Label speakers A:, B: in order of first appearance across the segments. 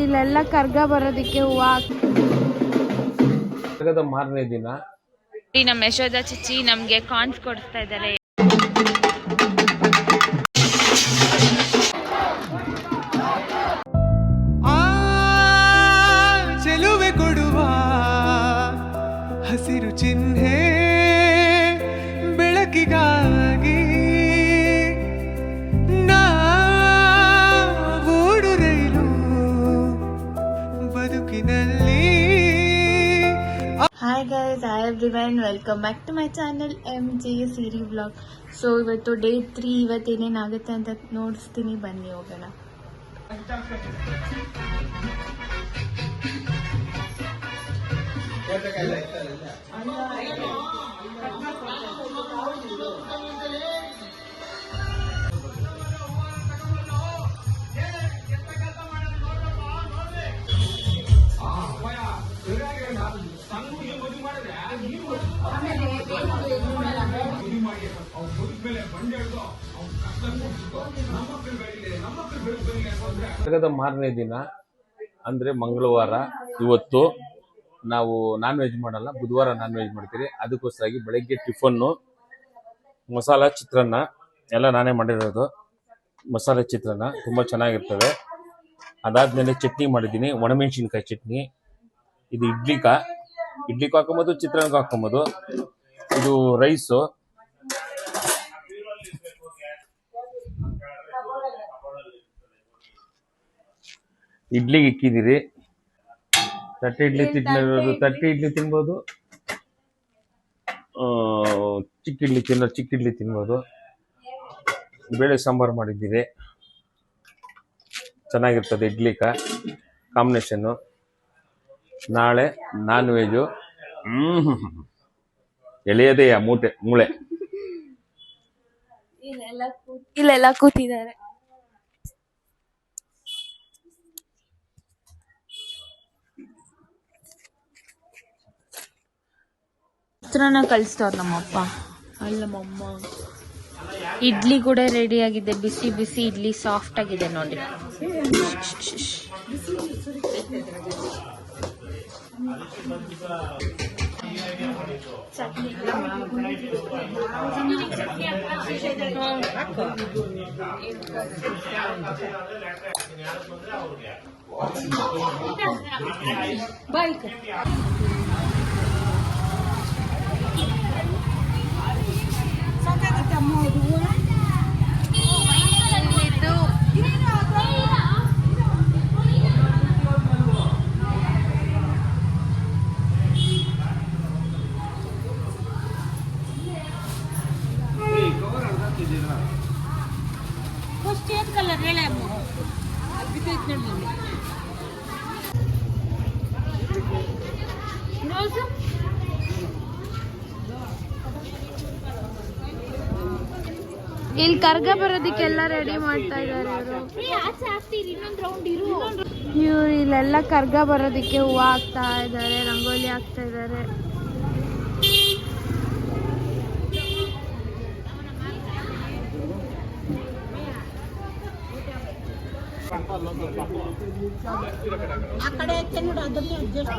A: ಇಲ್ಲೆಲ್ಲ ಕರ್ಗ ಬರೋದಕ್ಕೆ
B: ಕರ್ಗದ ಮಾರನೇ ದಿನ
A: ನಮ್ಮ ಯಶೋಧ ಚಿಚ್ಚಿ ನಮ್ಗೆ ಕಾನ್ಸ್ ಕೊಡ್ತಾ ಇದ್ದಾರೆ.
C: ಚೆಲುವೆ ಕೊಡುವ ಹಸಿರು ಚಿಹ್ನೆ ಬೆಳಕಿಗಾಗಿ ನಾವೋಡು ರೈಲು ಬದುಕಿನಲ್ಲಿ.
A: Hi guys, hi everyone, welcome back to my channel MJ Siri vlog. So ಇವತ್ತು ಡೇ 3. ಇವತ್ತೇನೇನಾಗುತ್ತೆ ಅಂತ ನೋಡಿಸ್ತೀನಿ, ಬನ್ನಿ ಹೋಗೋಣ.
B: ಕರ್ಗದ ಮಾರನೇ ದಿನ ಅಂದ್ರೆ ಮಂಗಳವಾರ. ಇವತ್ತು ನಾವು ನಾನ್ ವೆಜ್ ಮಾಡಲ್ಲ, ಬುಧವಾರ ನಾನ್ ವೆಜ್ ಮಾಡ್ತೀವಿ. ಅದಕ್ಕೋಸ್ಕರ ಬೆಳಗ್ಗೆ ಟಿಫನ್ನು ಮಸಾಲಾ ಚಿತ್ರಾನ್ನ ಎಲ್ಲ ನಾನೇ ಮಾಡಿರೋದು. ಮಸಾಲೆ ಚಿತ್ರಾನ್ನ ತುಂಬ ಚೆನ್ನಾಗಿರ್ತದೆ. ಅದಾದ್ಮೇಲೆ ಚಟ್ನಿ ಮಾಡಿದ್ದೀನಿ, ಒಣಮೆಣಸಿನ್ಕಾಯಿ ಚಟ್ನಿ. ಇದು ಇಡ್ಲಿಗೂ ಹಾಕೊಬೋದು, ಚಿತ್ರಾನ್ನಕ್ಕೆ ಹಾಕೊಬೋದು. ಇದು ರೈಸು, ಇಡ್ಲಿಗೆ ಇಕ್ಕಿದ್ದೀರಿ. ತಟ್ಟೆ ಇಡ್ಲಿ ತಿನ್ಬೋದು, ಚಿಕ್ಕ ಇಡ್ಲಿ ತಿನ್ಬೋದು. ಬೇಳೆ ಸಾಂಬಾರು ಮಾಡಿದ್ದೀರಿ, ಚೆನ್ನಾಗಿರ್ತದೆ ಇಡ್ಲಿಕ ಕಾಂಬಿನೇಷನ್ನು. ನಾಳೆ ನಾನ್ ವೆಜು. ಎಳೆಯದೆಯ ಮೂಳೆ
A: ಇಲ್ಲೆಲ್ಲ ಕೂತಿದ್ದಾರೆ. ಚಿತ್ರಾನ್ನ ಕಳಿಸ್ತವ್ರು ನಮ್ಮಪ್ಪ, ಅಲ್ಲ ನಮ್ಮಮ್ಮ. ಇಡ್ಲಿ ಕೂಡ ರೆಡಿ ಆಗಿದೆ, ಬಿಸಿ ಬಿಸಿ ಇಡ್ಲಿ, ಸಾಫ್ಟ್ ಆಗಿದೆ ನೋಡಿ. ಇಲ್ಲಿ ಕರ್ಗ ಬರೋದಕ್ಕೆಲ್ಲ ರೆಡಿ ಮಾಡ್ತಾ ಇದ್ದಾರೆ ಇವ್ರು. ಇಲ್ಲೆಲ್ಲ ಕರ್ಗ ಬರೋದಕ್ಕೆ ಹೂವು ಹಾಕ್ತಾ ಇದ್ದಾರೆ, ರಂಗೋಲಿ ಹಾಕ್ತಾ ಇದ್ದಾರೆ.
D: ಆ ಕಡೆ ಅದನ್ನೇ ಅಡ್ಜಸ್ಟ್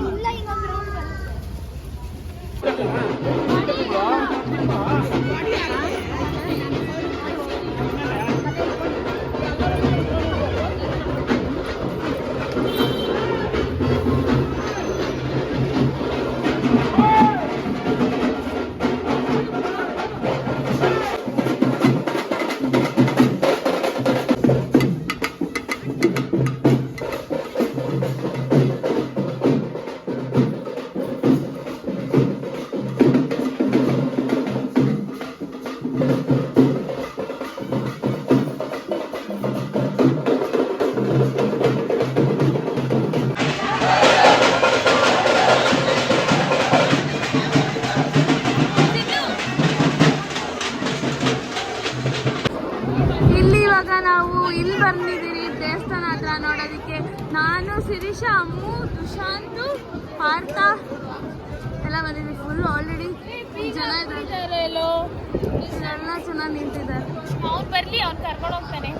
D: ಇಲ್ಲಿ ಬಂದಿದ್ದೀರಿ ದೇವಸ್ಥಾನ ಹತ್ರ ನೋಡೋದಕ್ಕೆ. ನಾನು, ಶಿರೀಷ, ಅಮ್ಮು, ದುಶಾಂತು, ಪಾರ್ಥ ಎಲ್ಲ ಬಂದಿದ್ದೀವಿ. ಫುಲ್ ಆಲ್ರೆಡಿ ಜನ ಇದ್ದಾರೆ, ಎಲ್ಲ ಚೆನ್ನಾಗಿ ನಿಂತಿದ್ದಾರೆ. ಅವ್ನು ಬರಲಿ, ಅವ್ನು ಕರ್ಕೊಂಡು ಹೋಗ್ತಾನೆ.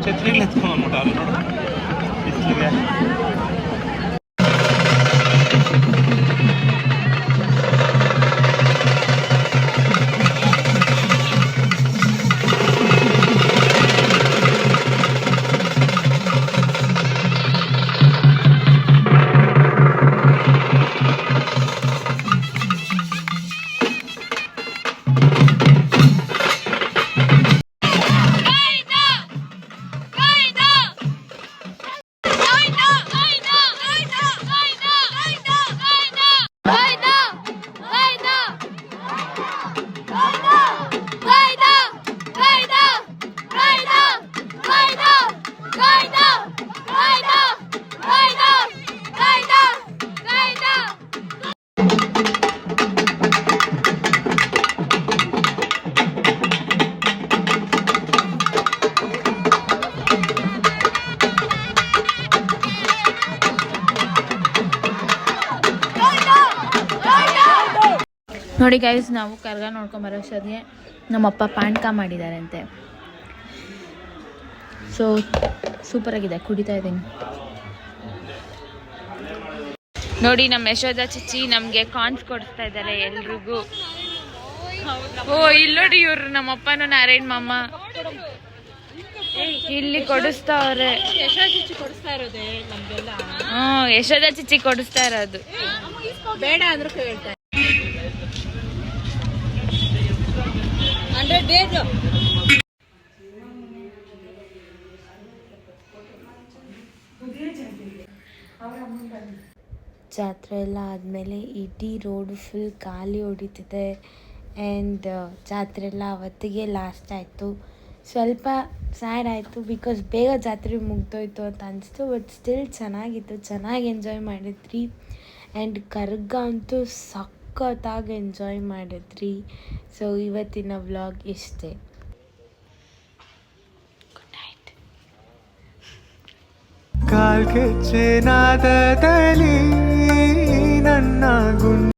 E: ಛತ್ರಿಗಳು ಎತ್ಕೊಂಡ್ಬಿಟ್ಟು ಅಲ್ಲಿ ನೋಡು ಬಿಸಿಲಿಗೆ.
A: ನೋಡಿ ಗೈಸ್, ನಾವು ಕರ್ಗ ನೋಡ್ಕೊಂಬರೋ ಅಷ್ಟೊತ್ತಿಗೆ ನಮ್ಮಪ್ಪ ಪಾನ್ಕ ಮಾಡಿದಾರಂತೆ. ಸೊ ಸೂಪರಾಗಿದೆ, ಕುಡಿತಾ ಇದ್ದೀನಿ. ನೋಡಿ ನಮ್ಮ ಯಶೋಧ ಚಿಚ್ಚಿ ನಮಗೆ ಕಾನ್ಸ್ ಕೊಡಿಸ್ತಾ ಇದ್ದಾರೆ ಎಲ್ರಿಗೂ. ಓ ಇಲ್ಲಿ ನೋಡಿ, ಇವ್ರು ನಮ್ಮಪ್ಪನೂ ನಾರಾಯಣ್ ಮಾಮ ಇಲ್ಲಿ ಕೊಡಿಸ್ತಾವ್ರೆ. ಯಶೋಧ ಚಿಚ್ಚಿ ಕೊಡಿಸ್ತಾ ಇರೋದು.
D: ಬೇಡ ಅಂದ್ರೂ ಕೇಳ್ತಾರೆ. 100 days.
A: ಜಾತ್ರೆ ಎಲ್ಲ ಆದಮೇಲೆ ಇಡೀ ರೋಡು ಫುಲ್ ಖಾಲಿ ಹೊಡಿತಿದೆ. ಆ್ಯಂಡ್ ಜಾತ್ರೆ ಎಲ್ಲ ಅವತ್ತಿಗೆ ಲಾಸ್ಟ್ ಆಯಿತು. ಸ್ವಲ್ಪ ಸ್ಯಾಡ್ ಆಯಿತು, ಬಿಕಾಸ್ ಬೇಗ ಜಾತ್ರೆ ಮುಗ್ದೋಯ್ತು ಅಂತ ಅನಿಸ್ತು. ಬಟ್ ಸ್ಟಿಲ್ ಚೆನ್ನಾಗಿತ್ತು, ಚೆನ್ನಾಗಿ ಎಂಜಾಯ್ ಮಾಡಿದ್ರಿ. ಆ್ಯಂಡ್ ಕರ್ಗ ಅಂತೂ ಸಖತ್ತಾಗಿ ಎಂಜಾಯ್ ಮಾಡಿದ್ರಿ. ಸೊ ಇವತ್ತಿನ ವ್ಲಾಗ್ ಇಷ್ಟೇ. Good night.
C: ಕಾಲ್ಗೆಜ್ಜೆ ನಾದದಲ್ಲಿ ನನ್ನ ಗುಂಡು